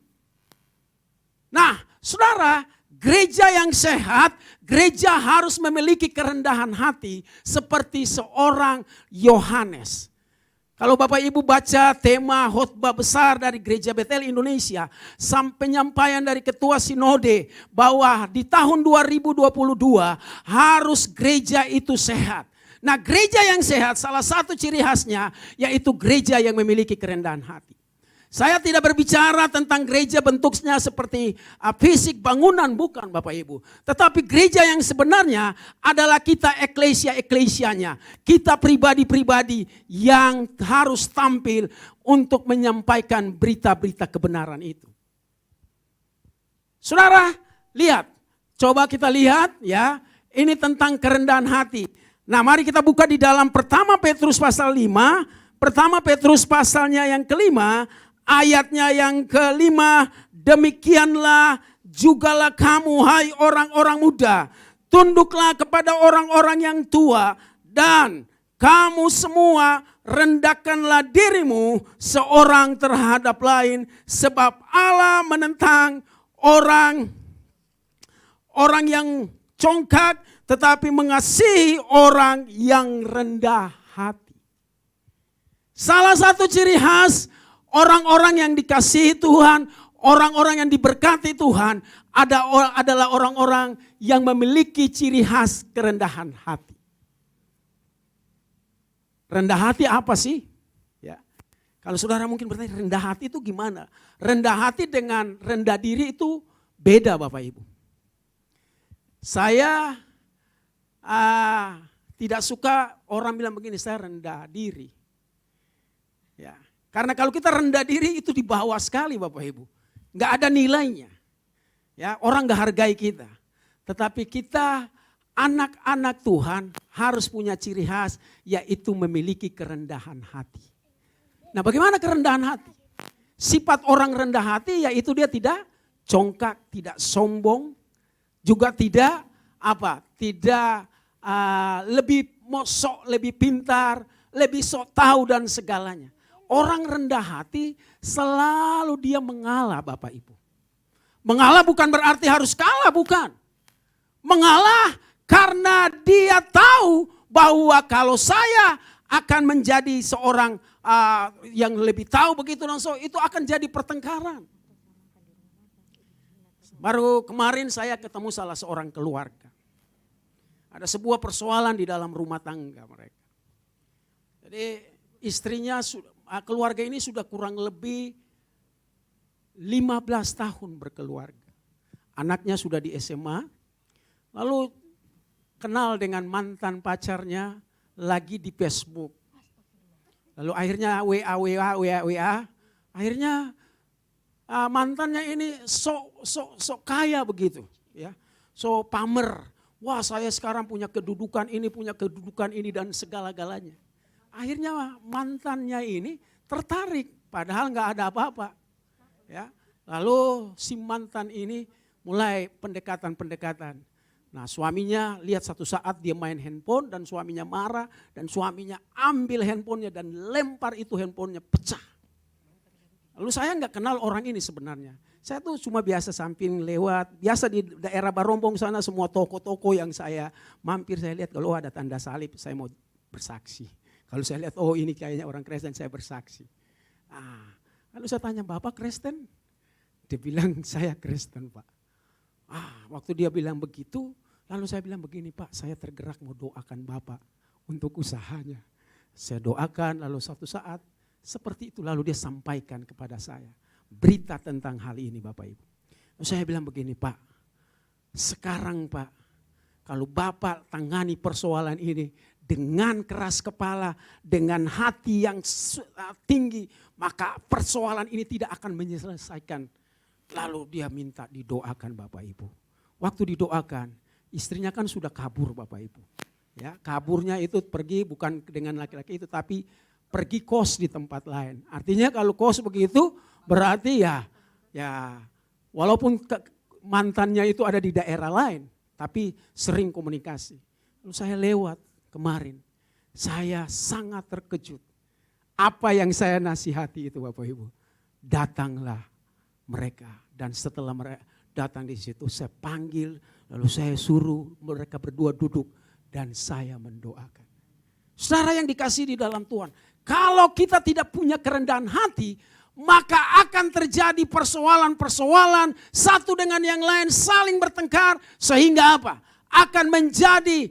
Nah, saudara, gereja yang sehat, gereja harus memiliki kerendahan hati seperti seorang Yohanes. Kalau Bapak Ibu baca tema khotbah besar dari Gereja Betel Indonesia, sampai penyampaian dari Ketua Sinode bahwa di tahun 2022 harus gereja itu sehat. Nah, gereja yang sehat salah satu ciri khasnya yaitu gereja yang memiliki kerendahan hati. Saya tidak berbicara tentang gereja bentuknya seperti fisik bangunan, bukan Bapak Ibu. Tetapi gereja yang sebenarnya adalah kita eklesia-eklesianya. Kita pribadi-pribadi yang harus tampil untuk menyampaikan berita-berita kebenaran itu. Saudara, lihat. Coba kita lihat ya. Ini tentang kerendahan hati. Nah, mari kita buka di dalam 1 Petrus pasal 5. 1 Petrus pasalnya yang kelima. Ayatnya yang kelima, demikianlah jugalah kamu hai orang-orang muda, tunduklah kepada orang-orang yang tua dan kamu semua rendahkanlah dirimu seorang terhadap lain sebab Allah menentang orang yang congkak tetapi mengasihi orang yang rendah hati. Salah satu ciri khas orang-orang yang dikasihi Tuhan, orang-orang yang diberkati Tuhan adalah orang-orang yang memiliki ciri khas kerendahan hati. Rendah hati apa sih? Ya. Kalau saudara mungkin bertanya rendah hati itu gimana? Rendah hati dengan rendah diri itu beda Bapak Ibu. Saya tidak suka orang bilang begini, saya rendah diri. Ya. Karena kalau kita rendah diri itu di bawah sekali Bapak Ibu. Enggak ada nilainya. Ya, orang enggak hargai kita. Tetapi kita anak-anak Tuhan harus punya ciri khas yaitu memiliki kerendahan hati. Nah, bagaimana kerendahan hati? Sifat orang rendah hati yaitu dia tidak congkak, tidak sombong, juga tidak Tidak lebih sok, lebih pintar, lebih sok tahu dan segalanya. Orang rendah hati selalu dia mengalah Bapak Ibu. Mengalah bukan berarti harus kalah, bukan. Mengalah karena dia tahu bahwa kalau saya akan menjadi seorang yang lebih tahu begitu dan so itu akan jadi pertengkaran. Baru kemarin saya ketemu salah seorang keluarga. Ada sebuah persoalan di dalam rumah tangga mereka. Jadi istrinya keluarga ini sudah kurang lebih 15 tahun berkeluarga. Anaknya sudah di SMA, lalu kenal dengan mantan pacarnya lagi di Facebook. Lalu akhirnya WA. Akhirnya mantannya ini sok kaya begitu. Ya, sok pamer. Wah, saya sekarang punya kedudukan ini dan segala-galanya. Akhirnya mantannya ini tertarik, padahal nggak ada apa-apa. Ya, lalu si mantan ini mulai pendekatan. Nah, suaminya lihat satu saat dia main handphone dan suaminya marah dan suaminya ambil handphonenya dan lempar itu handphonenya pecah. Lalu saya nggak kenal orang ini sebenarnya. Saya tuh cuma biasa samping lewat, biasa di daerah Barombong sana semua toko-toko yang saya mampir, saya lihat kalau ada tanda salib saya mau bersaksi. Kalau saya lihat oh ini kayaknya orang Kristen, saya bersaksi. Lalu saya tanya, Bapak Kristen? Dia bilang saya Kristen Pak. Waktu dia bilang begitu, lalu saya bilang begini, Pak saya tergerak mau doakan Bapak untuk usahanya. Saya doakan, lalu suatu saat seperti itu lalu dia sampaikan kepada saya berita tentang hal ini Bapak Ibu. Saya bilang begini, Pak, sekarang Pak, kalau Bapak tangani persoalan ini dengan keras kepala, dengan hati yang tinggi, maka persoalan ini tidak akan menyelesaikan. Lalu dia minta didoakan Bapak Ibu. Waktu didoakan, istrinya kan sudah kabur Bapak Ibu. Ya, kaburnya itu pergi bukan dengan laki-laki itu, tapi pergi kos di tempat lain. Artinya kalau kos begitu berarti ya walaupun mantannya itu ada di daerah lain, tapi sering komunikasi. Lalu saya lewat kemarin, saya sangat terkejut. Apa yang saya nasihati itu Bapak Ibu, datanglah mereka, dan setelah mereka datang di situ saya panggil, lalu saya suruh mereka berdua duduk dan saya mendoakan. Saudara yang dikasihi di dalam Tuhan, kalau kita tidak punya kerendahan hati, maka akan terjadi persoalan-persoalan satu dengan yang lain saling bertengkar sehingga apa? Akan menjadi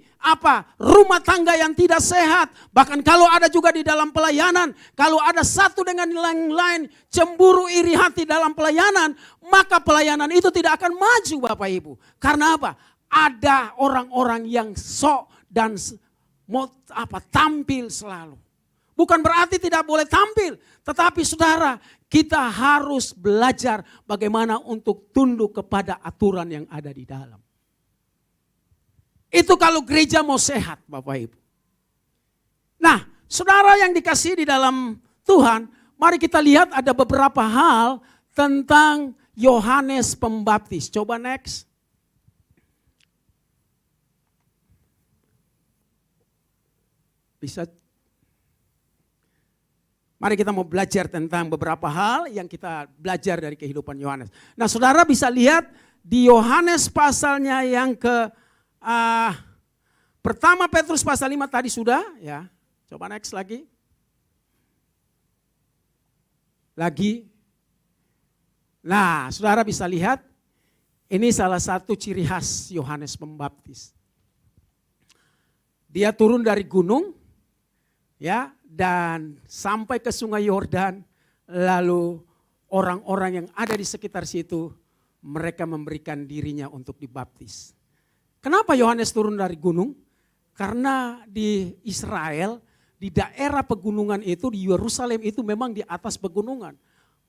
rumah tangga yang tidak sehat. Bahkan kalau ada juga di dalam pelayanan, kalau ada satu dengan yang lain cemburu iri hati dalam pelayanan, maka pelayanan itu tidak akan maju Bapak Ibu. Karena apa? Ada orang-orang yang sok dan tampil selalu. Bukan berarti tidak boleh tampil, tetapi saudara, kita harus belajar bagaimana untuk tunduk kepada aturan yang ada di dalam. Itu kalau gereja mau sehat Bapak Ibu. Nah, saudara yang dikasihi di dalam Tuhan, mari kita lihat ada beberapa hal tentang Yohanes Pembaptis. Coba next. Bisa. Mari kita mau belajar tentang beberapa hal yang kita belajar dari kehidupan Yohanes. Nah saudara bisa lihat di Yohanes pasalnya yang pertama Petrus pasal 5 tadi sudah ya. Coba next lagi. Nah saudara bisa lihat ini salah satu ciri khas Yohanes Pembaptis. Dia turun dari gunung ya, dan sampai ke sungai Yordan, lalu orang-orang yang ada di sekitar situ, mereka memberikan dirinya untuk dibaptis. Kenapa Yohanes turun dari gunung? Karena di Israel, di daerah pegunungan itu, di Yerusalem itu memang di atas pegunungan.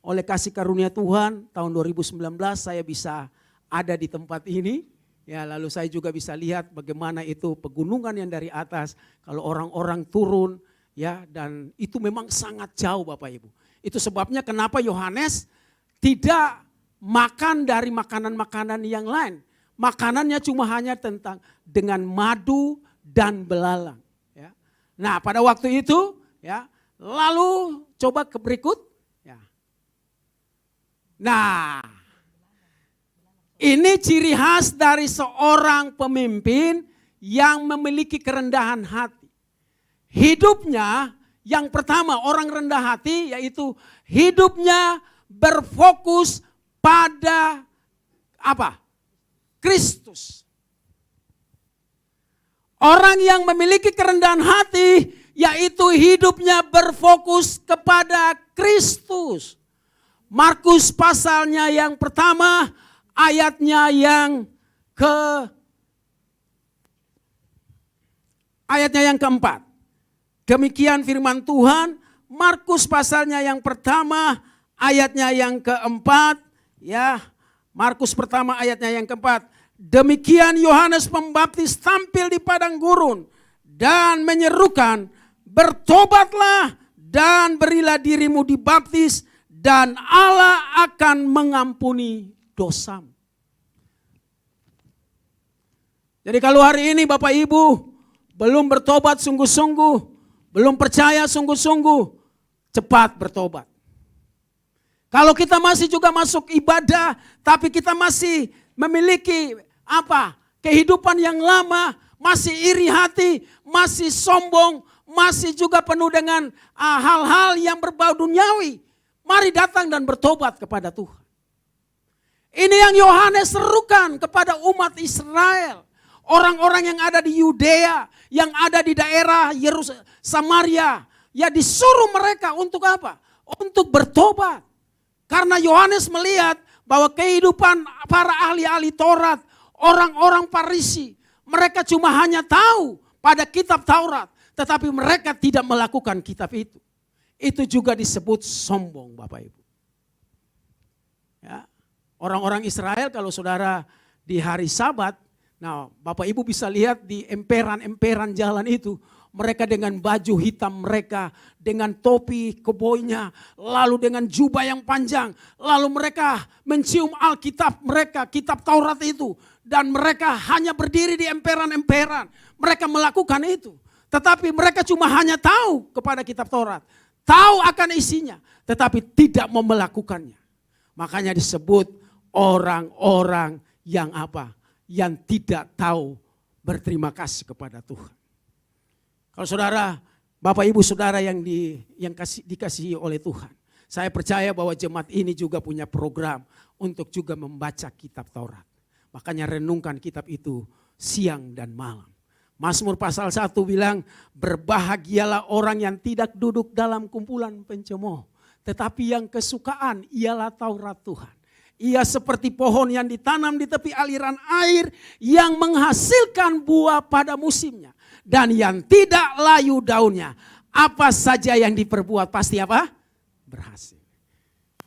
Oleh kasih karunia Tuhan, tahun 2019 saya bisa ada di tempat ini. Ya, lalu saya juga bisa lihat bagaimana itu pegunungan yang dari atas, kalau orang-orang turun, ya, dan itu memang sangat jauh Bapak Ibu. Itu sebabnya kenapa Yohanes tidak makan dari makanan-makanan yang lain. Makanannya cuma hanya dengan madu dan belalang. Ya. Nah pada waktu itu, ya, lalu coba ke berikut. Ya. Nah ini ciri khas dari seorang pemimpin yang memiliki kerendahan hati. Hidupnya yang pertama orang rendah hati yaitu hidupnya berfokus pada Kristus. Orang yang memiliki kerendahan hati yaitu hidupnya berfokus kepada Kristus. Markus pasalnya yang pertama ayatnya yang keempat. Demikian firman Tuhan, Markus pasalnya yang pertama, ayatnya yang keempat, ya. Markus pertama ayatnya yang keempat. Demikian Yohanes Pembaptis tampil di padang gurun dan menyerukan, bertobatlah dan berilah dirimu dibaptis dan Allah akan mengampuni dosamu. Jadi kalau hari ini Bapak Ibu belum bertobat sungguh-sungguh, belum percaya sungguh-sungguh, cepat bertobat. Kalau kita masih juga masuk ibadah, tapi kita masih memiliki kehidupan yang lama, masih iri hati, masih sombong, masih juga penuh dengan hal-hal yang berbau duniawi. Mari datang dan bertobat kepada Tuhan. Ini yang Yohanes serukan kepada umat Israel. Orang-orang yang ada di Yudea, yang ada di daerah Samaria. Ya disuruh mereka untuk apa? Untuk bertobat. Karena Yohanes melihat bahwa kehidupan para ahli-ahli Taurat, orang-orang Farisi, mereka cuma hanya tahu pada kitab Taurat, tetapi mereka tidak melakukan kitab itu. Itu juga disebut sombong, Bapak Ibu. Ya, orang-orang Israel kalau saudara di hari Sabat, nah Bapak Ibu bisa lihat di emperan-emperan jalan itu, mereka dengan baju hitam mereka, dengan topi keboinya, lalu dengan jubah yang panjang. Lalu mereka mencium Alkitab mereka, kitab Taurat itu. Dan mereka hanya berdiri di emperan-emperan. Mereka melakukan itu. Tetapi mereka cuma hanya tahu kepada kitab Taurat. Tahu akan isinya, tetapi tidak mau melakukannya. Makanya disebut orang-orang yang yang tidak tahu berterima kasih kepada Tuhan. Kalau saudara, Bapak Ibu saudara yang dikasihi oleh Tuhan. Saya percaya bahwa jemaat ini juga punya program untuk juga membaca kitab Taurat. Makanya renungkan kitab itu siang dan malam. Mazmur pasal 1 bilang, berbahagialah orang yang tidak duduk dalam kumpulan pencemooh. Tetapi yang kesukaan ialah Taurat Tuhan. Ia seperti pohon yang ditanam di tepi aliran air yang menghasilkan buah pada musimnya. Dan yang tidak layu daunnya. Apa saja yang diperbuat pasti berhasil.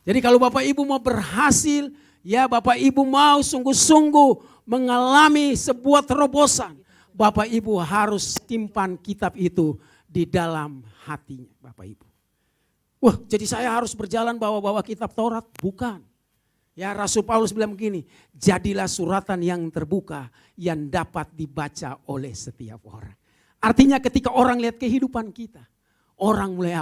Jadi kalau Bapak Ibu mau berhasil, ya Bapak Ibu mau sungguh-sungguh mengalami sebuah terobosan. Bapak Ibu harus simpan kitab itu di dalam hatinya Bapak Ibu. Wah, jadi saya harus berjalan bawa-bawa kitab Taurat? Bukan. Ya Rasul Paulus bilang begini, jadilah suratan yang terbuka yang dapat dibaca oleh setiap orang. Artinya ketika orang lihat kehidupan kita, orang mulai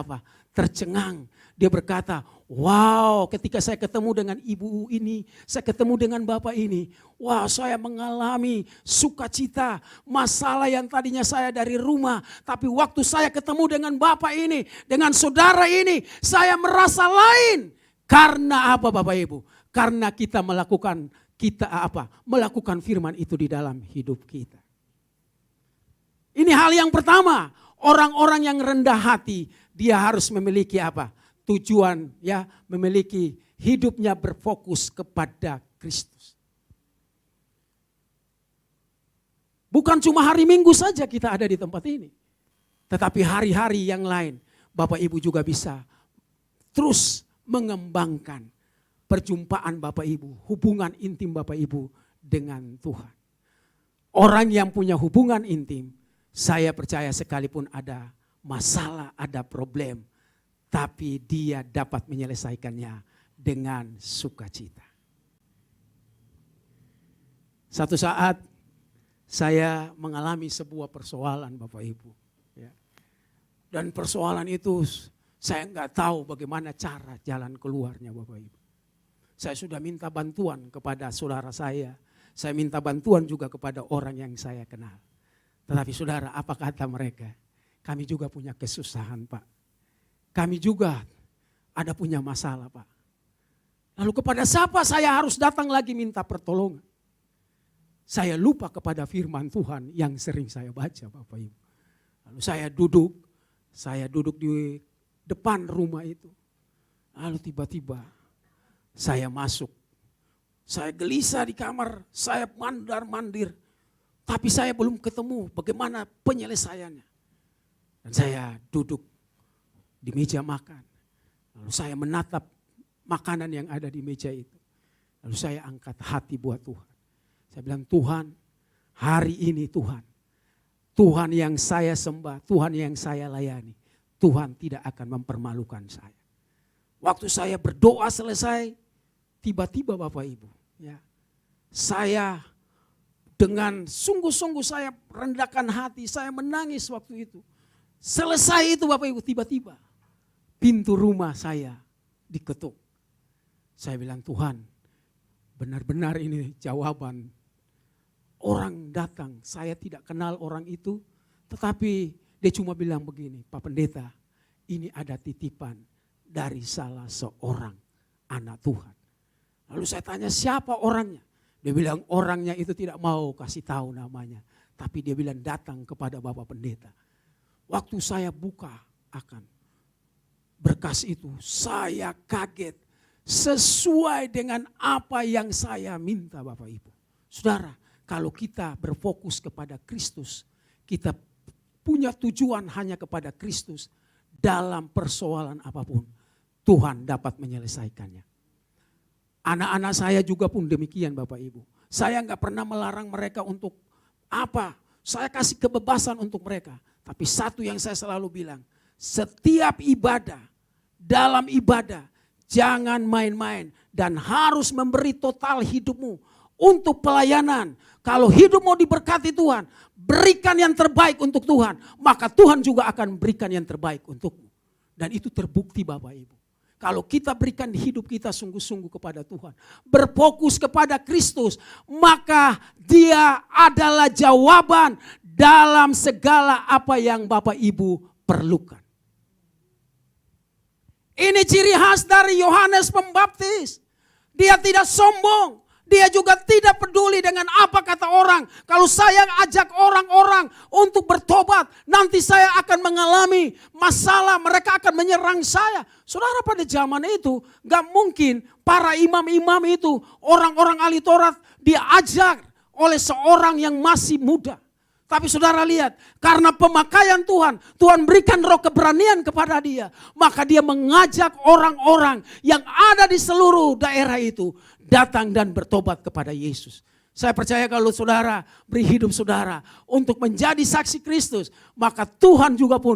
tercengang. Dia berkata, wow ketika saya ketemu dengan ibu ini, saya ketemu dengan bapak ini. Wah saya mengalami sukacita, masalah yang tadinya saya dari rumah. Tapi waktu saya ketemu dengan bapak ini, dengan saudara ini, saya merasa lain. Karena apa Bapak Ibu? Karena kita melakukan firman itu di dalam hidup kita. Ini hal yang pertama, orang-orang yang rendah hati, dia harus memiliki tujuan, ya, memiliki hidupnya berfokus kepada Kristus. Bukan cuma hari Minggu saja kita ada di tempat ini. Tetapi hari-hari yang lain, Bapak Ibu juga bisa terus mengembangkan perjumpaan Bapak Ibu, hubungan intim Bapak Ibu dengan Tuhan. Orang yang punya hubungan intim, saya percaya sekalipun ada masalah, ada problem, tapi dia dapat menyelesaikannya dengan sukacita. Satu saat saya mengalami sebuah persoalan Bapak Ibu. Ya. Dan persoalan itu saya nggak tahu bagaimana cara jalan keluarnya Bapak Ibu. Saya sudah minta bantuan kepada saudara saya minta bantuan juga kepada orang yang saya kenal. Tetapi saudara, apa kata mereka? Kami juga punya kesusahan Pak. Kami juga ada punya masalah Pak. Lalu kepada siapa saya harus datang lagi minta pertolongan? Saya lupa kepada firman Tuhan yang sering saya baca Bapak Ibu. Lalu saya duduk di depan rumah itu. Lalu tiba-tiba saya masuk. Saya gelisah di kamar, saya mandar-mandir. Tapi saya belum ketemu bagaimana penyelesaiannya. Dan saya duduk di meja makan. Lalu saya menatap makanan yang ada di meja itu. Lalu saya angkat hati buat Tuhan. Saya bilang, Tuhan, hari ini Tuhan. Tuhan yang saya sembah, Tuhan yang saya layani. Tuhan tidak akan mempermalukan saya. Waktu saya berdoa selesai, tiba-tiba Bapak Ibu. Ya, saya dengan sungguh-sungguh saya rendahkan hati, saya menangis waktu itu. Selesai itu Bapak Ibu, tiba-tiba pintu rumah saya diketuk. Saya bilang, Tuhan, benar-benar ini jawaban. Orang datang, saya tidak kenal orang itu, tetapi dia cuma bilang begini, Pak Pendeta, ini ada titipan dari salah seorang anak Tuhan. Lalu saya tanya, siapa orangnya? Dia bilang, orangnya itu tidak mau kasih tahu namanya, tapi dia bilang datang kepada Bapak Pendeta. Waktu saya buka akan berkas itu, saya kaget sesuai dengan apa yang saya minta Bapak Ibu. Saudara, kalau kita berfokus kepada Kristus, kita punya tujuan hanya kepada Kristus, dalam persoalan apapun, Tuhan dapat menyelesaikannya. Anak-anak saya juga pun demikian Bapak Ibu. Saya enggak pernah melarang mereka untuk apa, saya kasih kebebasan untuk mereka. Tapi satu yang saya selalu bilang, setiap ibadah, dalam ibadah, jangan main-main dan harus memberi total hidupmu untuk pelayanan. Kalau hidupmu diberkati Tuhan, berikan yang terbaik untuk Tuhan, maka Tuhan juga akan berikan yang terbaik untukmu. Dan itu terbukti Bapak Ibu. Kalau kita berikan hidup kita sungguh-sungguh kepada Tuhan, berfokus kepada Kristus, maka Dia adalah jawaban dalam segala apa yang Bapak Ibu perlukan. Ini ciri khas dari Yohanes Pembaptis. Dia tidak sombong. Dia juga tidak peduli dengan apa kata orang. Kalau saya ajak orang-orang untuk bertobat, nanti saya akan mengalami masalah, mereka akan menyerang saya. Saudara, pada zaman itu gak mungkin para imam-imam itu, orang-orang ahli Taurat diajak oleh seorang yang masih muda. Tapi saudara lihat, karena pemakaian Tuhan, Tuhan berikan roh keberanian kepada dia. Maka dia mengajak orang-orang yang ada di seluruh daerah itu datang dan bertobat kepada Yesus. Saya percaya kalau saudara beri hidup saudara untuk menjadi saksi Kristus, maka Tuhan juga pun